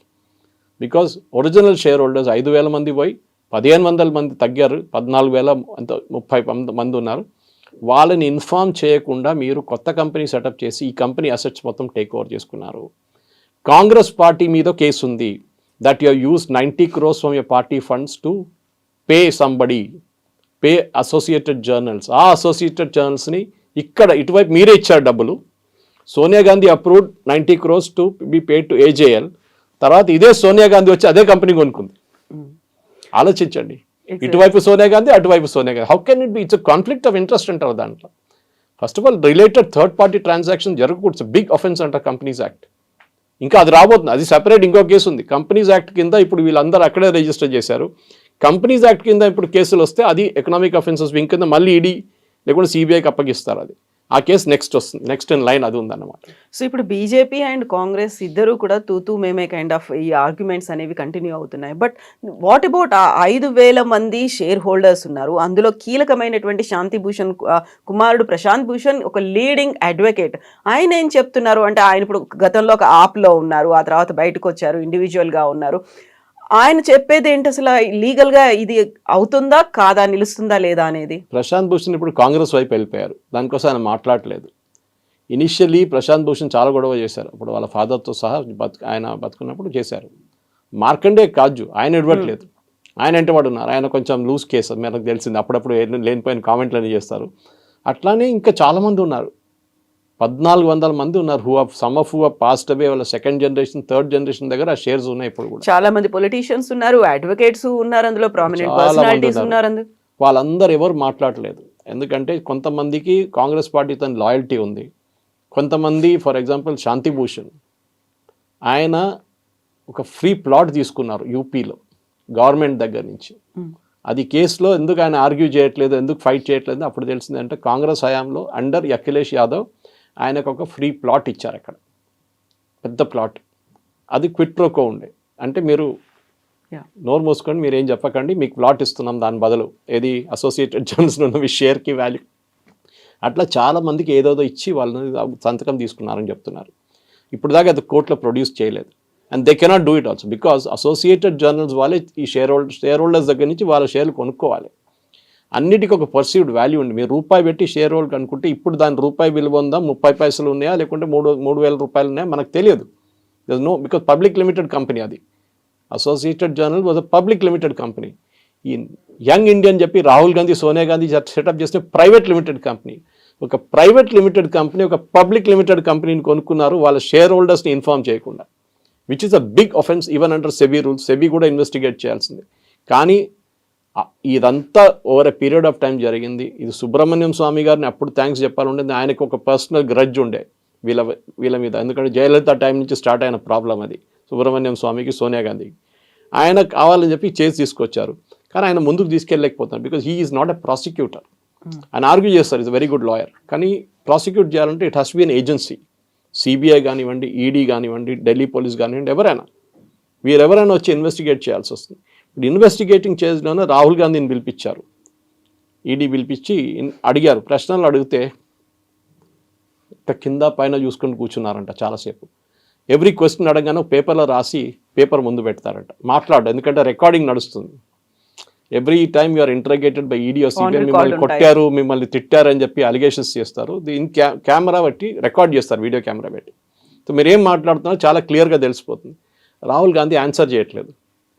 Because original share holders 5,000 మంది పోయి 1,500 మంది తగ్గారు, 14,000 అంత 30 మంది ఉన్నారు. వాళ్ళని ఇన్ఫార్మ్ చేయకుండా మీరు కొత్త కంపెనీ సెటప్ చేసి ఈ కంపెనీ అసెట్స్ మొత్తం టేక్ ఓవర్ చేసుకున్నారు. కాంగ్రెస్ పార్టీ మీద కేసు ఉంది that you use 90 crores from your party funds to pay somebody, pay associated journals. ఆ అసోసియేటెడ్ జర్నల్స్ని ఇక్కడ ఇటువైపు మీరే ఇచ్చారు డబ్బులు. Sonia Gandhi approved 90 crores to be paid to AJL. తర్వాత ఇదే సోనియా గాంధీ వచ్చి అదే కంపెనీ కొనుక్కుంది. ఆలోచించండి, ఇటువైపు సోనియా గాంధీ, అటువైపు Sonia Gandhi. How can it be? It's conflict of interest అంటారు దాంట్లో. First of all related third party transaction జరగకూడదు, బిగ్ అఫెన్స్ అంటారు కంపెనీస్ యాక్ట్. ఇంకా అది రాబోతుంది, అది సెపరేట్ ఇంకో కేసు ఉంది. కంపెనీస్ యాక్ట్ కింద ఇప్పుడు వీళ్ళందరూ అక్కడే రిజిస్టర్ చేశారు. కంపెనీస్ యాక్ట్ కింద ఇప్పుడు కేసులు వస్తే అది ఎకనామిక్ అఫెన్సెస్ వింగ్ కింద మళ్ళీ ఈడీ లేకుంటే సిబిఐకి అప్పగిస్తారు. అది ఆ కేసు నెక్స్ట్ వస్తుంది, నెక్స్ట్ ఇన్ లైన్ అది ఉందన్నమాట. సో ఇప్పుడు బీజేపీ అండ్ కాంగ్రెస్ ఇద్దరు కూడా తూతూ మేమే కైండ్ ఆఫ్ ఈ ఆర్గ్యుమెంట్స్ అనేవి కంటిన్యూ అవుతున్నాయి. బట్ వాట్ అబౌట్ ఆ 5,000 మంది షేర్ హోల్డర్స్ ఉన్నారు, అందులో కీలకమైనటువంటి శాంతి భూషణ్ కుమారుడు ప్రశాంత్ భూషణ్ ఒక లీడింగ్ అడ్వకేట్. ఆయన ఏం చెప్తున్నారు అంటే, ఆయన ఇప్పుడు గతంలో ఒక ఆప్లో ఉన్నారు, ఆ తర్వాత బయటకు వచ్చారు, ఇండివిజువల్గా ఉన్నారు. ఆయన చెప్పేది ఏంటి అసలు, లీగల్గా ఇది అవుతుందా కాదా, నిలుస్తుందా లేదా అనేది? ప్రశాంత్ భూషణ్ ఇప్పుడు కాంగ్రెస్ వైపు వెళ్ళిపోయారు, దానికోసం ఆయన మాట్లాడలేదు. ఇనిషియల్లీ ప్రశాంత్ భూషణ్ చాలా గొడవ చేశారు, అప్పుడు వాళ్ళ ఫాదర్తో సహా ఆయన బతుకున్నప్పుడు చేశారు. మార్కండే కాజు ఆయన ఇవ్వట్లేదు, ఆయన వెంటబడి ఉన్నారు. ఆయన కొంచెం లూజ్ కేసు మనకు తెలిసింది, అప్పుడప్పుడు లేనిపోయిన కామెంట్లన్నీ చేస్తారు. అట్లానే ఇంకా చాలామంది ఉన్నారు, 1,400 మంది ఉన్నారు. Some of who passed away, వాళ్ళ సెకండ్ జనరేషన్ థర్డ్ జనరేషన్ దగ్గర ఆ షేర్స్ ఉన్నాయి. ఇప్పుడు కూడా చాలా మంది పొలిటీషియన్స్ ఉన్నారు, అడ్వకేట్స్ ఉన్నారు, అందులో ప్రామినెంట్ పర్సనాలిటీస్ ఉన్నారు. వాళ్ళందరూ ఎవరు మాట్లాడలేదు, ఎందుకంటే కొంతమందికి కాంగ్రెస్ పార్టీతో లాయల్టీ ఉంది. కొంతమంది ఫర్ ఎగ్జాంపుల్ శాంతి భూషణ్, ఆయన ఒక ఫ్రీ ప్లాట్ తీసుకున్నారు యూపీలో గవర్నమెంట్ దగ్గర నుంచి. అది కేసులో ఎందుకు ఆయన ఆర్గ్యూ చేయట్లేదు, ఎందుకు ఫైట్ చేయట్లేదు అప్పుడు తెలిసిందంటే, కాంగ్రెస్ హయాంలో అండర్ అఖిలేష్ యాదవ్ ఆయనకు ఒక ఫ్రీ ప్లాట్ ఇచ్చారు అక్కడ, పెద్ద ప్లాట్. అది క్విట్ ప్రోకో ఉండే, అంటే మీరు నోరు మూసుకొని మీరు ఏం చెప్పకండి, మీకు ప్లాట్ ఇస్తున్నాం దాని బదులు, ఏది అసోసియేటెడ్ జర్నల్స్ ఉన్న మీ షేర్కి వాల్యూ. అట్లా చాలామందికి ఏదోదో ఇచ్చి వాళ్ళని సంతకం తీసుకున్నారని చెప్తున్నారు. ఇప్పుడు దాకా అది కోర్టులో ప్రొడ్యూస్ చేయలేదు. And they cannot do it also, because associated journals వాళ్ళే ఈ షేర్ హోల్డర్స్ దగ్గర నుంచి వాళ్ళ షేర్లు కొనుక్కోవాలి. అన్నిటికీ ఒక పర్సీవ్డ్ వాల్యూ ఉంది. మీరు రూపాయి పెట్టి షేర్ హోల్డ్ అనుకుంటే ఇప్పుడు దాని రూపాయి విలువ ఉందా, 30 పైసలు ఉన్నాయా, లేకుంటే 3,000 రూపాయలు ఉన్నాయా మనకు తెలియదు. There no, because public limited company అది. Associated journal was a public limited company. ఈ యంగ్ ఇండియా అని చెప్పి రాహుల్ గాంధీ, సోనియా గాంధీ సెటప్ చేసిన ప్రైవేట్ లిమిటెడ్ కంపెనీ. ఒక ప్రైవేట్ లిమిటెడ్ కంపెనీ ఒక పబ్లిక్ లిమిటెడ్ కంపెనీని కొనుక్కున్నారు వాళ్ళ షేర్ హోల్డర్స్ని ఇన్ఫార్మ్ చేయకుండా, which is a big offence even under SEBI rules. SEBI కూడా ఇన్వెస్టిగేట్ చేయాల్సిందే. కానీ ఇదంతా over a period of time జరిగింది. ఇది సుబ్రహ్మణ్యం స్వామి గారిని అప్పుడు థ్యాంక్స్ చెప్పాలంటే, ఆయనకు ఒక పర్సనల్ గ్రడ్జ్ ఉండే వీళ్ళ మీద, ఎందుకంటే జయలలిత టైం నుంచి స్టార్ట్ అయిన ప్రాబ్లం అది, సుబ్రహ్మణ్యం స్వామికి సోనియా గాంధీకి. ఆయన కావాలని చెప్పి చేసి తీసుకొచ్చారు, కానీ ఆయన ముందుకు తీసుకెళ్ళలేకపోతున్నారు, because he is not a prosecutor. ఆయన ఆర్గ్యూ చేస్తారు, ఇస్ వెరీ గుడ్ లాయర్, కానీ ప్రాసిక్యూట్ చేయాలంటే it has be an agency. CBI కానివ్వండి, ఈడీ కానివ్వండి, ఢిల్లీ పోలీస్ కానివ్వండి, వీరెవరైనా వచ్చి ఇన్వెస్టిగేట్ చేయాల్సి వస్తుంది. ఇప్పుడు ఇన్వెస్టిగేటింగ్ చేసిలోనే రాహుల్ గాంధీని పిలిపించారు, ఈడీ పిలిపించి అడిగారు, ప్రశ్నలు అడిగితే కింద పైన చూసుకొని కూర్చున్నారంట చాలాసేపు. ఎవ్రీ క్వశ్చన్ అడగానే పేపర్లో రాసి పేపర్ ముందు పెడతారంట, మాట్లాడు, ఎందుకంటే రికార్డింగ్ నడుస్తుంది. Every time you are interrogated by ED or CBI, మిమ్మల్ని కొట్టారు, మిమ్మల్ని తిట్టారు అని చెప్పి అలిగేషన్స్ చేస్తారు. దీని కెమెరా పెట్టి రికార్డ్ చేస్తారు, వీడియో కెమెరా పెట్టి. సో మీరు ఏం మాట్లాడుతున్నారో చాలా క్లియర్గా తెలిసిపోతుంది. రాహుల్ గాంధీ ఆన్సర్ చేయట్లేదు,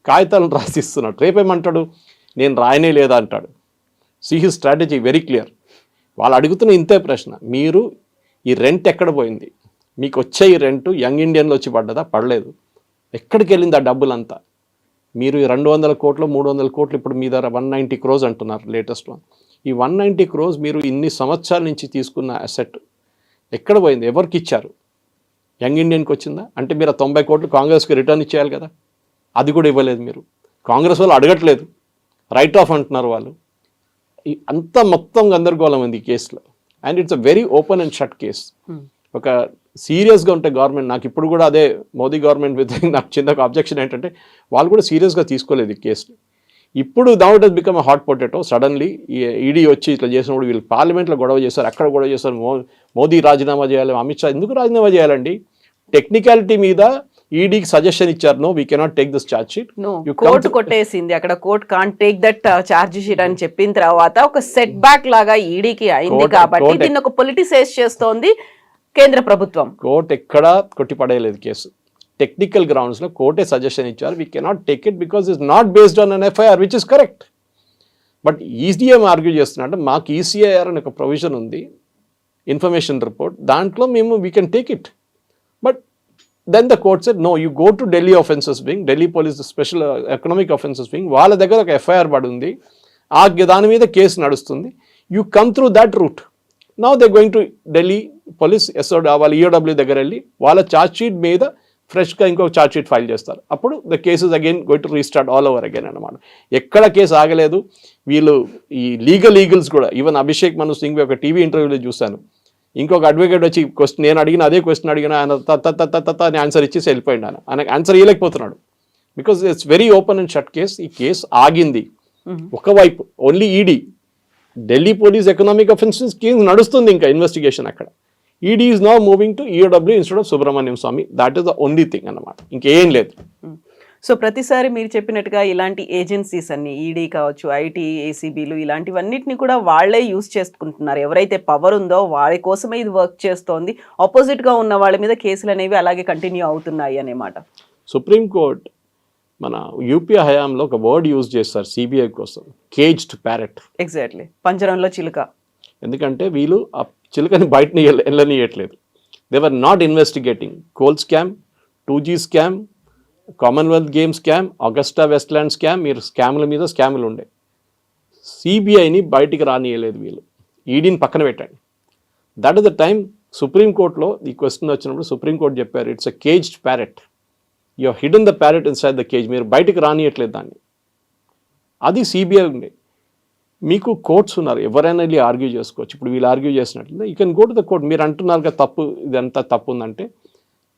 కాగితాలను రాసిస్తున్నాడు. రేపేమంటాడు, నేను రాయనే లేదా అంటాడు. See his strategy very clear. వాళ్ళు అడుగుతున్న ఇంతే ప్రశ్న, మీరు ఈ రెంట్ ఎక్కడ పోయింది, మీకు వచ్చే ఈ రెంట్ యంగ్ ఇండియన్లో వచ్చి పడ్డదా, పడలేదు, ఎక్కడికి వెళ్ళింది ఆ డబ్బులంతా? మీరు 200 కోట్లు 300 కోట్లు ఇప్పుడు మీ దగ్గర 190 crores అంటున్నారు లేటెస్ట్ వన్. ఈ 190 crores మీరు ఇన్ని సంవత్సరాల నుంచి తీసుకున్న అసెట్ ఎక్కడ పోయింది, ఎవరికి ఇచ్చారు? యంగ్ ఇండియన్కి వచ్చిందా? అంటే మీరు 90 కోట్లు కాంగ్రెస్కి రిటర్న్ ఇచ్చేయాలి కదా, అది కూడా ఇవ్వలేదు మీరు. కాంగ్రెస్ వాళ్ళు అడగట్లేదు, రైట్ ఆఫ్ అంటున్నారు వాళ్ళు. అంతా మొత్తం గందరగోళం ఉంది ఈ కేసులో. And it's a very open and shut case. ఒక సీరియస్గా ఉంటే గవర్నమెంట్, నాకు ఇప్పుడు కూడా అదే మోదీ గవర్నమెంట్ విత్ నాకు చిన్న అబ్జెక్షన్ ఏంటంటే, వాళ్ళు కూడా సీరియస్గా తీసుకోలేదు ఈ కేసుని. ఇప్పుడు now it has become a hot potato. Suddenly ED వచ్చి ఇట్లా చేసినప్పుడు వీళ్ళు పార్లమెంట్లో గొడవ చేస్తారు, అక్కడ గొడవ చేస్తారు, మోదీ రాజీనామా చేయాలి, అమిత్ షా ఎందుకు రాజీనామా చేయాలండి? టెక్నికాలిటీ మీద ఈడీకి సజెషన్ ఇచ్చారు, no we cannot take this charge sheet. Court కొట్టేసింది అక్కడ, court can't take that charge sheet అని చెప్పిన తర్వాత ఒక సెట్ బ్యాక్ లాగా ఈడీకి అయింది. కాబట్టి దీన్ని ఒక పొలిటిసైజ్ చేస్తోంది కేంద్ర ప్రభుత్వం. కోర్టు ఎక్కడా కొట్టిపడేయలేదు కేసు. టెక్నికల్ గ్రౌండ్స్లో కోర్టే సజెషన్ ఇచ్చారు, we cannot take it because it's not based on an FIR which is correct. But ECM argue చేస్తున్నట్టు మాకు ఈసీఐఆర్ అని ఒక ప్రొవిజన్ ఉంది, ఇన్ఫర్మేషన్ రిపోర్ట్, దాంట్లో మేము we can take it. But then the court said no, you go to Delhi offences wing, Delhi police special economic offences wing, వాళ్ళ దగ్గర ఒక ఎఫ్ఐఆర్ పడి ఉంది, ఆ దాని మీద కేసు నడుస్తుంది, you come through that route. Now they going to Delhi police వాళ్ళ ఈఓడబ్ల్యూ దగ్గర వెళ్ళి వాళ్ళ ఛార్జ్ షీట్ మీద ఫ్రెష్గా ఇంకొక ఛార్జ్ షీట్ ఫైల్ చేస్తారు. అప్పుడు the cases again going to restart all over again అనమాట. ఎక్కడ కేసు ఆగలేదు. వీళ్ళు ఈ ఈగల్స్ కూడా, ఈవెన్ అభిషేక్ మను సింఘ్వి ఒక టీవీ ఇంటర్వ్యూలో చూశాను, ఇంకొక అడ్వకేట్ వచ్చి క్వశ్చన్ నేను అడిగిన అదే క్వశ్చన్ అడిగిన ఆయన అని ఆన్సర్ ఇచ్చేసి వెళ్ళిపోయింది. ఆయనకు ఆన్సర్ ఇవ్వలేకపోతున్నాడు because it's very open and shut case. ఈ కేసు ఆగింది. ఒకవైపు only ED, Delhi police economic offences case నడుస్తుంది, ఇంకా ఇన్వెస్టిగేషన్ అక్కడ. ED is now moving to EOW instead of Subramanyam Swamy. That is the only thing అన్నమాట, ఇంకేం లేదు. సో ప్రతిసారి మీరు చెప్పినట్టుగా ఇలాంటి ఏజెన్సీస్ అన్ని, ఈడీ కావచ్చు, ఐటీ, ఏసీబీలు, ఇలాంటివన్నిటిని కూడా వాళ్లే యూజ్ చేసుకుంటున్నారు. ఎవరైతే పవర్ ఉందో వాళ్ళ కోసమే ఇది వర్క్ చేస్తోంది. ఆపోజిట్గా ఉన్న వాళ్ళ మీద కేసులు అనేవి అలాగే కంటిన్యూ అవుతున్నాయి అన్నమాట. సుప్రీంకోర్టు మన యూపీ హయాంలో ఒక వర్డ్ యూజ్ చేస్తారు సిబిఐ కోసం, కేజ్డ్ ప్యారెట్. ఎగ్జాక్ట్లీ, పంజరంలో చిలుక. ఎందుకంటే వీళ్ళు ఆ చిలుకని బయటని వెళ్ళనియట్లేదు. They were not investigating coal scam, 2G scam, commonwealth game scam, Augusta Westland scam. మీరు స్కామ్ల మీద స్కామ్లు ఉండే. సిబిఐని బయటికి రానియలేదు వీళ్ళు. ఈడీని పక్కన పెట్టండి. దట్ ఇస్ ద టైం సుప్రీంకోర్టులో ఈ క్వశ్చన్ వచ్చినప్పుడు సుప్రీంకోర్టు చెప్పారు, it's a caged parrot, you have hidden the parrot inside the cage. మీరు బయటికి రానియట్లేదు దాన్ని. అది సిబిఐ ఉంది. మీకు కోర్ట్స్ ఉన్నారు, ఎవరైనా వెళ్ళి ఆర్గ్యూ చేసుకోవచ్చు. ఇప్పుడు వీళ్ళు ఆర్గ్యూ చేసినట్లయితే you can go to the court. మీరు అంటున్నారు కదా తప్పు, ఇదంతా తప్పు ఉందంటే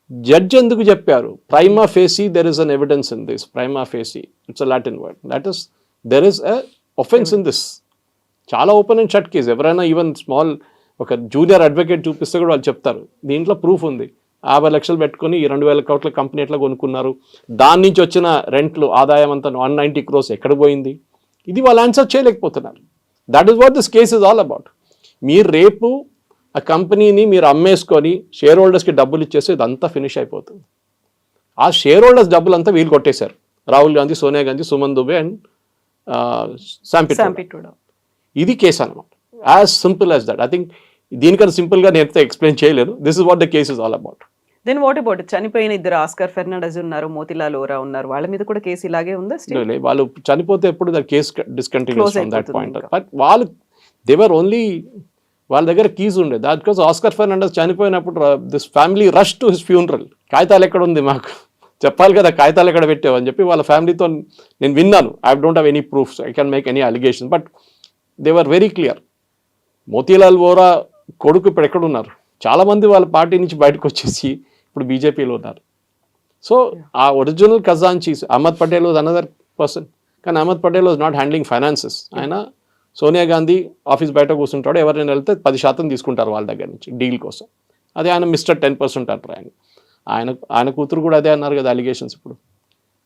జడ్జ్ ఎందుకు చెప్పారు? Prima facie there is an evidence in this. Prima facie it's a Latin word. That is there is a offence in this. చాలా ఓపెన్ అండ్ షట్ కేసు. ఎవరైనా ఈవెన్ స్మాల్ ఒక జూనియర్ అడ్వకేట్ చూపిస్తే కూడా వాళ్ళు చెప్తారు దీంట్లో ప్రూఫ్ ఉంది. 50 లక్షలు పెట్టుకుని 2,000 కోట్ల కంపెనీ ఎట్లా కొనుక్కున్నారు, దాని నుంచి వచ్చిన రెంట్లు ఆదాయం అంతా 190 crores ఎక్కడ పోయింది, ఇది వాళ్ళు ఆన్సర్ చేయలేకపోతున్నారు. That is what this case is all about. మీరు రేపు ఆ కంపెనీని మీరు అమ్మేసుకొని షేర్ హోల్డర్స్కి డబ్బులు ఇచ్చేస్తే ఇదంతా ఫినిష్ అయిపోతుంది. ఆ షేర్ హోల్డర్స్ డబ్బులు అంతా వీళ్ళు కొట్టేశారు. రాహుల్ గాంధీ, సోనియా గాంధీ, సుమన్ దుబే అండ్ శాంపిటోడా. ఇది కేసు అనమాట. As simple as that. I think దీనికన్నా సింపుల్గా నేను ఎక్స్ప్లెయిన్ చేయలేను. This is what the case is all about. Then what about చనిపోయిన ఇద్దరు, ఆస్కర్ ఫెర్నాండెజ్ ఉన్నారు, మోతిలాల్ వోరా ఉన్నారు, వాళ్ళ మీద కూడా కేసు ఇలాగే ఉందా? వాళ్ళు చనిపోతే ఎప్పుడు the case discontinuous from that point. But వాళ్ళు దేవర్ ఓన్లీ, వాళ్ళ దగ్గర కీస్ ఉండే. దాట్ బికాస్ ఆస్కర్ ఫెర్నాండెజ్ చనిపోయినప్పుడు this family rush to his funeral. కాగితాలు ఎక్కడ ఉంది మాకు చెప్పాలి కదా, కాగితాలు ఎక్కడ పెట్టావు అని చెప్పి వాళ్ళ ఫ్యామిలీతో నేను విన్నాను. I don't have any proofs, I can make any allegation, but they were very clear. Motilal Vora కొడుకు ఇప్పుడు ఎక్కడున్నారు? చాలామంది వాళ్ళ పార్టీ నుంచి బయటకు వచ్చేసి ఇప్పుడు బీజేపీలో ఉన్నారు. సో ఆ ఒరిజినల్ ఖజాంచీస్ Ahmed Patel was another person. కానీ Ahmed Patel was not handling finances. ఆయన సోనియా గాంధీ ఆఫీస్ బయట కూర్చుంటాడు, ఎవరైనా వెళ్తే 10% తీసుకుంటారు వాళ్ళ దగ్గర నుంచి డీల్ కోసం. అదే ఆయన మిస్టర్ 10% అంటారు. ఆయన కూతురు కూడా అదే అన్నారు కదా అలిగేషన్స్ ఇప్పుడు,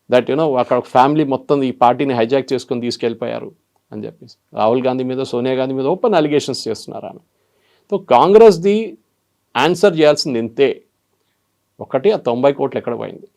దట్ యూనో అక్కడ ఫ్యామిలీ మొత్తం ఈ పార్టీని హైజాక్ చేసుకొని తీసుకెళ్ళిపోయారు అని చెప్పేసి రాహుల్ గాంధీ మీద, సోనియా గాంధీ మీద ఓపెన్ అలిగేషన్స్ చేస్తున్నారు ఆమె. సో కాంగ్రెస్ది ఆన్సర్ చేయాల్సింది ఇంతే, ఒకటి ఆ 90 కోట్లు ఎక్కడ పోయింది.